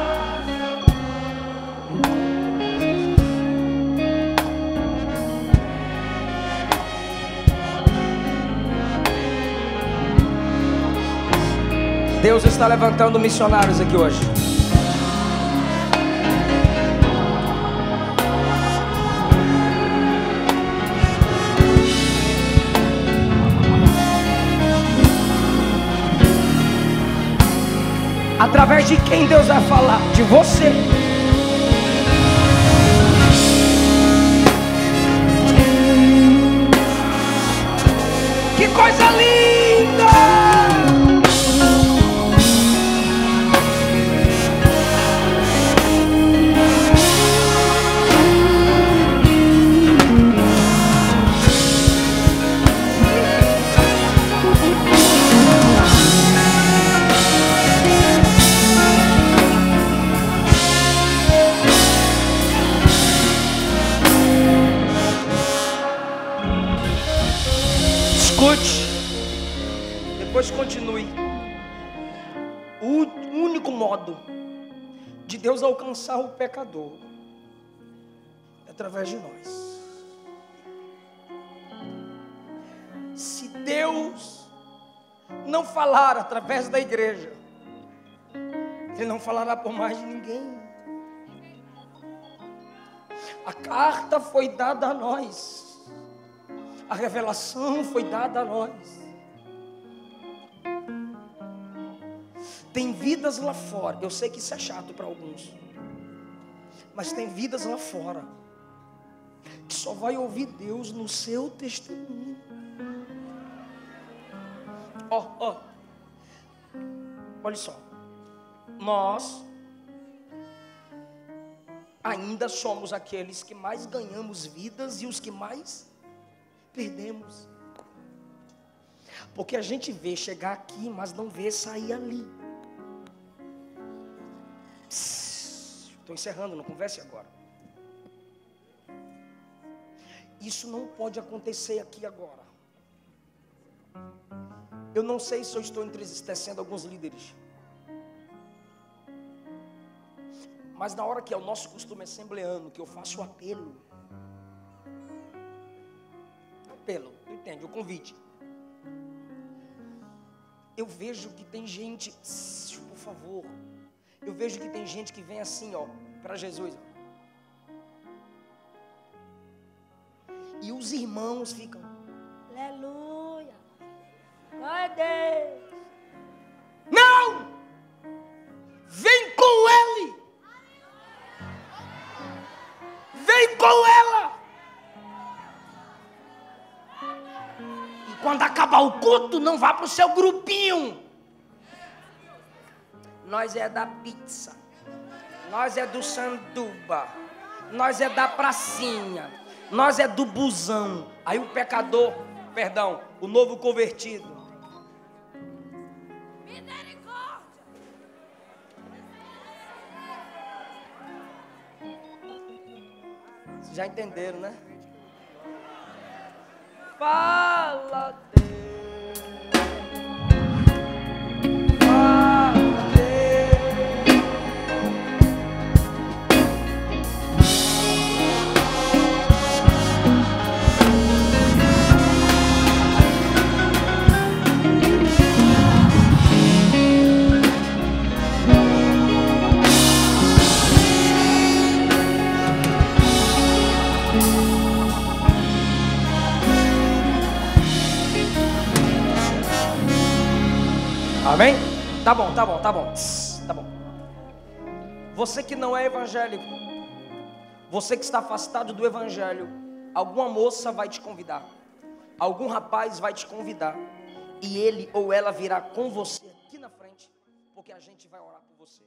Deus está levantando missionários aqui hoje. Através de quem Deus vai falar? De você. Que coisa linda! Escute, depois continue. O único modo de Deus alcançar o pecador é através de nós. Se Deus não falar através da igreja, Ele não falará por mais de ninguém. A carta foi dada a nós. A revelação foi dada a nós. Tem vidas lá fora. Eu sei que isso é chato para alguns, mas tem vidas lá fora que só vai ouvir Deus no seu testemunho. Olha só. Nós ainda somos aqueles que mais ganhamos vidas e os que mais perdemos. Porque a gente vê chegar aqui, mas não vê sair ali. Estou encerrando, não converse agora. Isso não pode acontecer aqui agora. Eu não sei se eu estou entristecendo alguns líderes, mas na hora que é o nosso costume assembleano, que eu faço o apelo, entende? O convite. Eu vejo que tem gente, por favor, eu vejo que tem gente que vem assim, para Jesus. E os irmãos ficam, aleluia, glória a Deus. Não! Vem com Ele! Vem com ela! Quando acabar o culto, não vá para o seu grupinho. Nós é da pizza. Nós é do sanduba. Nós é da pracinha. Nós é do busão. Aí o pecador, o novo convertido. Misericórdia. Vocês já entenderam, né? Fala, Deus. Fala, Deus. Amém? Tá bom. Você que não é evangélico, você que está afastado do evangelho, alguma moça vai te convidar, algum rapaz vai te convidar, e ele ou ela virá com você aqui na frente, porque a gente vai orar por você.